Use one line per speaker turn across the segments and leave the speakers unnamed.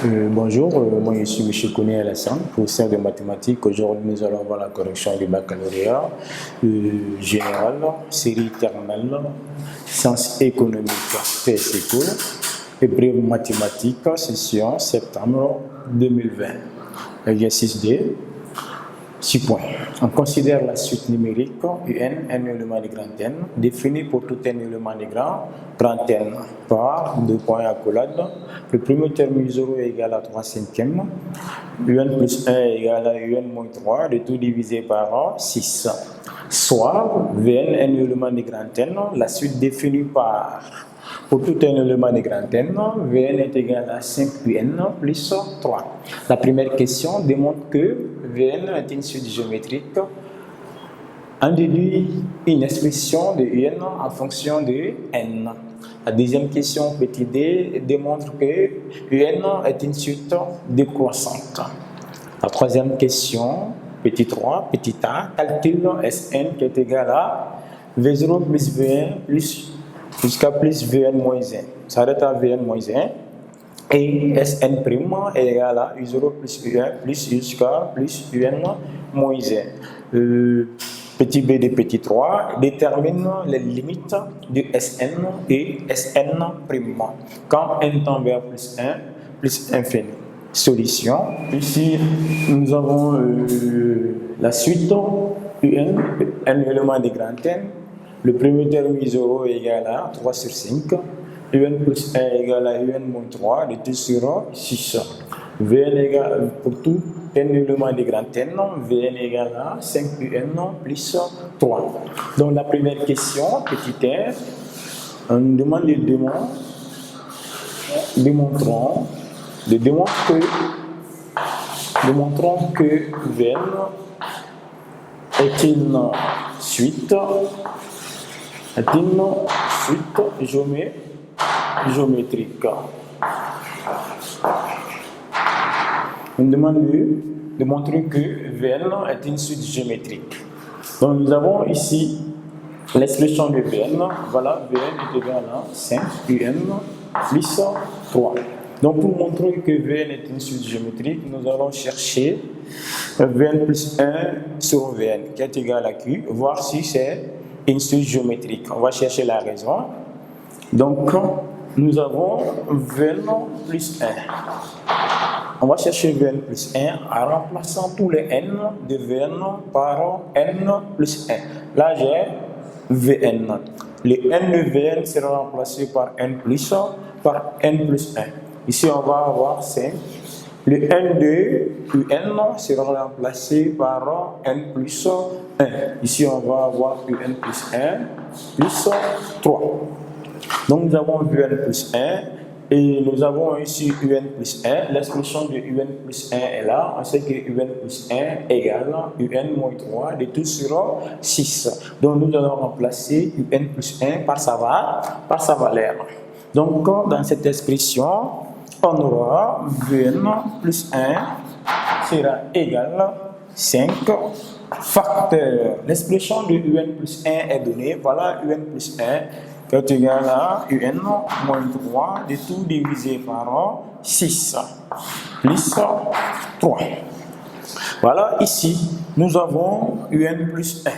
Bonjour, moi je suis M. Kouné Alassane, professeur de mathématiques. Aujourd'hui, nous allons voir la correction du baccalauréat général, série terminale, sciences économiques, PS cours, épreuve mathématiques, session septembre 2020. Exercice D. 6 points. On considère la suite numérique UN, n élément de grand N, définie pour tout n élément de grand N par 2 points accolades. Le premier terme 0 est égal à 3 cinquièmes. UN plus 1 est égal à UN moins 3, le tout divisé par 6. Soit Vn, n élément de grand N, la suite définie par pour tout un élément de grand N, Vn est égal à 5Un plus 3. La première question démontre que Vn est une suite géométrique. On déduit une expression de Un en fonction de n. La deuxième question, petit d, démontre que Un est une suite décroissante. La troisième question, petit 3, petit a, calcule Sn qui est égal à V0 plus V1 plus jusqu'à plus Vn moins 1. Ça arrête à Vn moins 1. Et Sn' est égal à U0 plus U1 plus jusqu'à plus Un moins 1. Petit b de petit 3 détermine les limites de Sn et Sn'. Quand n tend vers plus 1, plus infini. Solution. Ici, nous avons la suite Un, n élément de grand N. Le premier terme 0 est égal à 3 sur 5. Un plus 1 est égal à Un moins 3, de 2 sur 6. Vn égale, pour tout n élément de grand N, Vn est égal à 5Un plus 3. Donc la première question, petit r, on nous demande de démontrons que Vn est une suite géométrique. On demande de montrer que Vn est une suite géométrique. Donc nous avons ici l'expression de Vn. Voilà, Vn est égal à 5Un plus 3. Donc pour montrer que Vn est une suite géométrique, nous allons chercher Vn plus 1 sur Vn qui est égal à Q, voir si c'est une suite géométrique. On va chercher la raison. Donc nous avons Vn plus 1. On va chercher Vn plus 1 en remplaçant tous les n de Vn par n plus 1. Là, j'ai Vn. Les n de Vn seront remplacés par n plus 1. Ici, on va avoir 5. Le n de Un sera remplacé par n plus 1. Ici, on va avoir Un plus 1 plus 3. Donc, nous avons Un plus 1. Et nous avons ici Un plus 1. L'expression de Un plus 1 est là. On sait que Un plus 1 égale Un moins 3 de tout sur 6. Donc nous allons remplacer Un plus 1 par sa valeur. Donc dans cette expression, on aura Vn plus 1 sera égal à 5 facteurs. L'expression de Un plus 1 est donnée. Voilà Un plus 1 qui est égal à Un moins 3 de tout divisé par 6 plus 3. Voilà, ici, nous avons Un plus 1.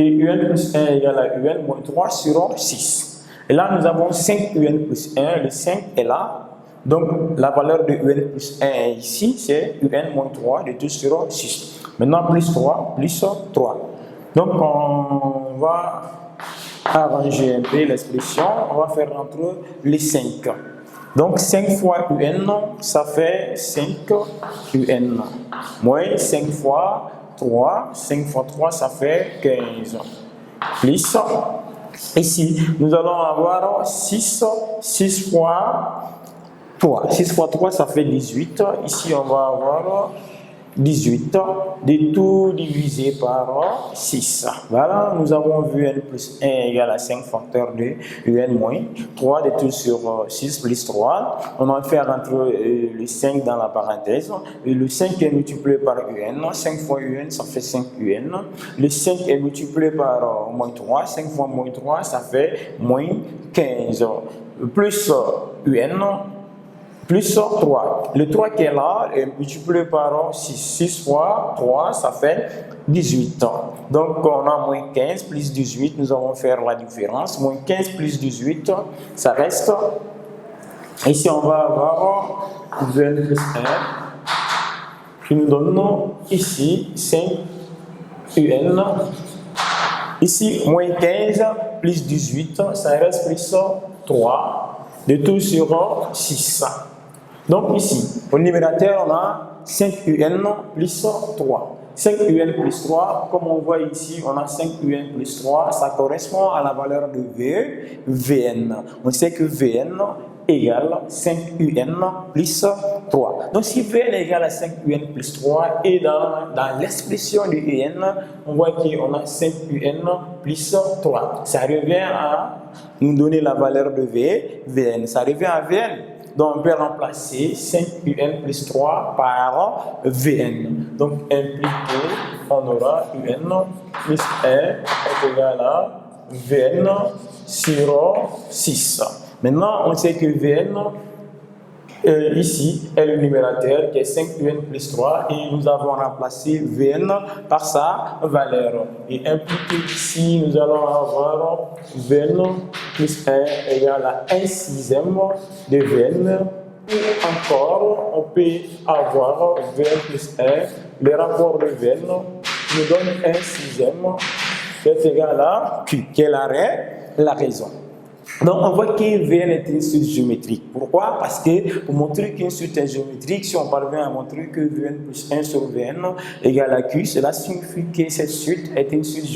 Et Un plus 1 est égal à Un moins 3 sur 6. Et là, nous avons 5 Un plus 1. Le 5 est là. Donc, la valeur de Un plus 1 est ici, c'est Un moins 3 de 2 sur 6. Maintenant, plus 3, plus 3. Donc, on va arranger un peu l'expression, on va faire rentrer les 5. Donc 5 fois Un, ça fait 5 Un. Moins 5 fois 3, 5 fois 3, ça fait 15. Plus, ici, nous allons avoir 6 fois 3. 6 fois 3, ça fait 18. Ici, on va avoir 18 de tout divisé par 6. Voilà, nous avons vu n plus 1 égale à 5 facteurs de Un moins 3 de tout sur 6 plus 3. On va faire rentrer le 5 dans la parenthèse. Et le 5 est multiplié par Un. 5 fois Un, ça fait 5 Un. Le 5 est multiplié par moins 3. 5 fois moins 3, ça fait moins 15. Plus Un. plus 3. Le 3 qui est là est multiplié par 6. 6 fois 3, ça fait 18. Donc, on a moins 15 plus 18, nous allons faire la différence. Moins 15 plus 18, ça reste. Ici, on va avoir VN plus 1, qui nous donne ici 5 UN. Ici, moins 15 plus 18, ça reste plus 3. De tout sur 6. Donc ici, au numérateur, on a 5 UN plus 3. 5 UN plus 3, comme on voit ici, on a 5 UN plus 3, ça correspond à la valeur de VN. On sait que VN égale 5 UN plus 3. Donc si VN égale à 5 UN plus 3 et dans l'expression de UN, on voit qu'on a 5 UN plus 3. Ça revient à nous donner la valeur de VN. Ça revient à VN. Donc on peut remplacer 5 UN plus 3 par VN. Donc impliqué, on aura UN plus 1 est égal à VN sur 6. Maintenant, on sait que Vn, ici, est le numérateur qui est 5 UN plus 3 et nous avons remplacé Vn par sa valeur. Et impliqué ici, nous allons avoir Vn plus 1 égale à 1 sixième de Vn. Ou encore, on peut avoir Vn plus 1, le rapport de Vn nous donne 1 sixième qui est égal à Q, qui est la raison. Donc, on voit que Vn est une suite géométrique. Pourquoi? Parce que pour montrer qu'une suite est géométrique, si on parvient à montrer que Vn plus 1 sur Vn égale à Q, cela signifie que cette suite est une suite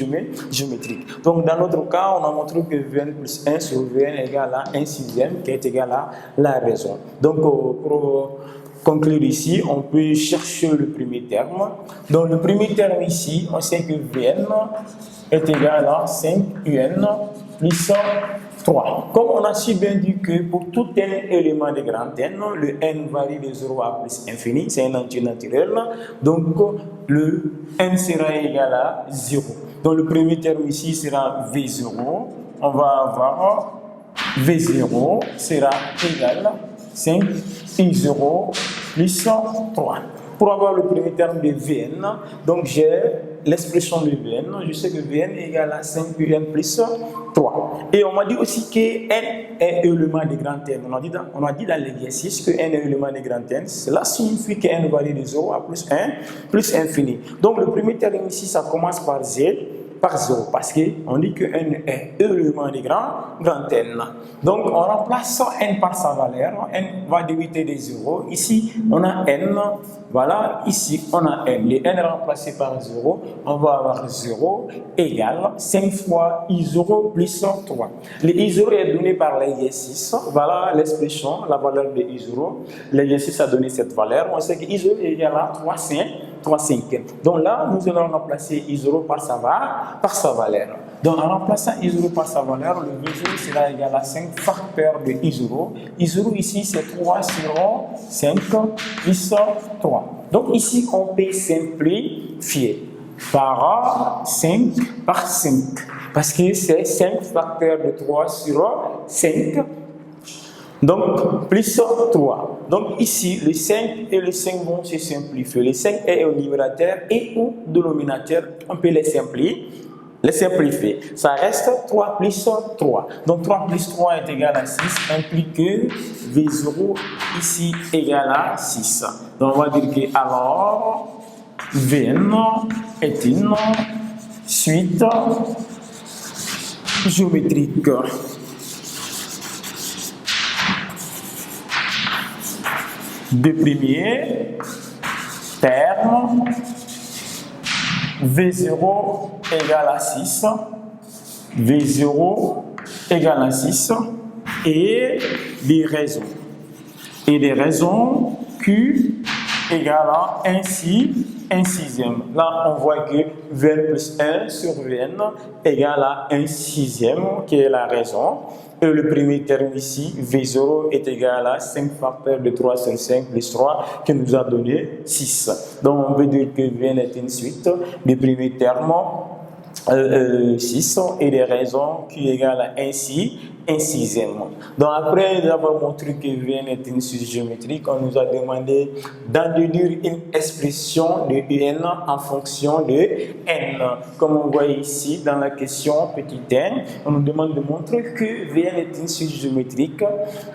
géométrique. Donc, dans notre cas, on a montré que Vn plus 1 sur Vn égale à 1 sixième, qui est égal à la raison. Donc, pour conclure ici, on peut chercher le premier terme. Donc, le premier terme ici, on sait que Vn est égal à 5 UN plus 3. Comme on a si bien dit que pour tout n élément de grand N, le n varie de 0 à plus infini, c'est un entier naturel, donc le n sera égal à 0. Donc le premier terme ici sera V0, on va avoir V0 sera égal à 5 I0 plus 3. Pour avoir le premier terme de Vn, donc j'ai l'expression de Vn, je sais que Vn est égal à 5 Un plus 3. Et on m'a dit aussi que n est élément de grand N. On a dit dans l'exercice que n est élément de grand N. Cela signifie que n varie de 0 à plus 1 plus infini. Donc le premier terme ici, ça commence par Z. Par 0, parce qu'on dit que n est élément de grand N. Donc on remplace n par sa valeur, n va débiter de 0. Ici on a n, voilà, ici on a n. Le n remplacé par 0, on va avoir 0 égale 5 fois I0 plus 3. Le I0 est donné par l'exercice, voilà l'expression, la valeur de I0. L'exercice a donné cette valeur, on sait que I0 est égal à 3 cinquièmes. Donc là, nous allons remplacer I0 par sa valeur. Donc en remplaçant I0 par sa valeur, le V0 sera égal à 5 facteurs de I0. I0 ici, c'est 3 sur 5 plus 3. Donc ici, on peut simplifier par 5 par 5. Parce que c'est 5 facteurs de 3 sur 5. Donc, plus 3. Donc, ici, le 5 et le 5 vont se simplifier. Le 5 est au numérateur et au dénominateur. On peut les simplifier. Ça reste 3 plus 3. Donc, 3 plus 3 est égal à 6, implique que V0 ici égal à 6. Donc, on va dire que alors, Vn est une suite géométrique. De premier terme, V0 égale à 6, V0 égale à 6, et des raisons. Et des raisons Q égale à 1 sixième. Là, on voit que Vn plus 1 sur Vn égale à 1 sixième, qui est la raison. Et le premier terme ici, V0 est égal à 5 facteurs de 3 sur 5 plus 3, qui nous a donné 6. Donc, on veut dire que Vn est une suite. Le premier terme 6 et les raisons qui égale à ainsi un sixième. Donc après avoir montré que Vn est une suite géométrique, on nous a demandé d'en déduire une expression de Un en fonction de n. Comme on voit ici dans la question petit n, on nous demande de montrer que Vn est une suite géométrique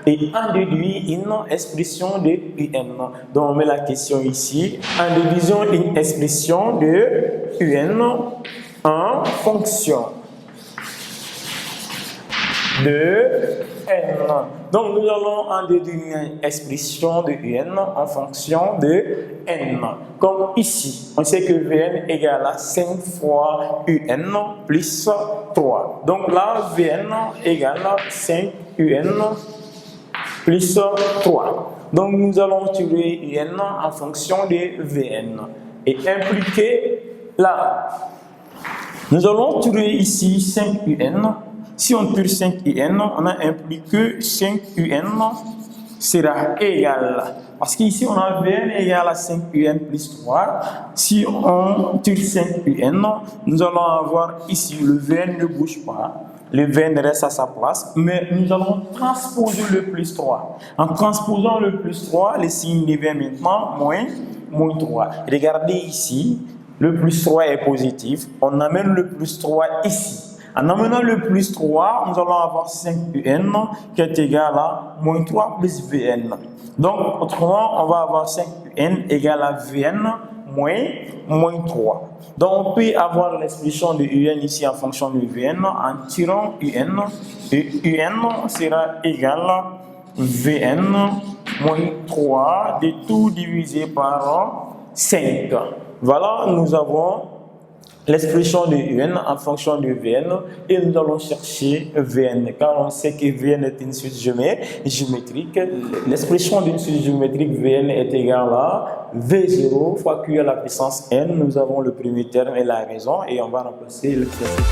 et en déduire une expression de Un. Donc on met la question ici, en déduisant une expression de Un en fonction de n. Donc nous allons en déduire une expression de n en fonction de n. Comme ici, on sait que Vn égale à 5 fois Un plus 3. Donc là, Vn égale à 5 Un plus 3. Donc nous allons tirer Un en fonction de Vn et impliquer là. Nous allons tirer ici 5 Un. Si on tire 5 Un, on a impliqué 5 Un sera égal. Parce qu'ici, on a Vn égal à 5 Un plus 3. Si on tire 5 Un, nous allons avoir ici le Vn ne bouge pas. Le Vn reste à sa place, mais nous allons transposer le plus 3. En transposant le plus 3, le signe devient maintenant moins 3. Regardez ici. Le plus 3 est positif, on amène le plus 3 ici. En amenant le plus 3, nous allons avoir 5 Un qui est égal à moins 3 plus Vn. Donc, autrement, on va avoir 5 Un égal à Vn moins 3. Donc, on peut avoir l'expression de Un ici en fonction de Vn en tirant Un. Et Un sera égal à Vn moins 3 de tout divisé par 5. Voilà, nous avons l'expression de Un en fonction de Vn et nous allons chercher Vn. Car on sait que Vn est une suite géométrique. L'expression d'une suite géométrique Vn est égale à V0 fois Q à la puissance n. Nous avons le premier terme et la raison et on va remplacer l'expression.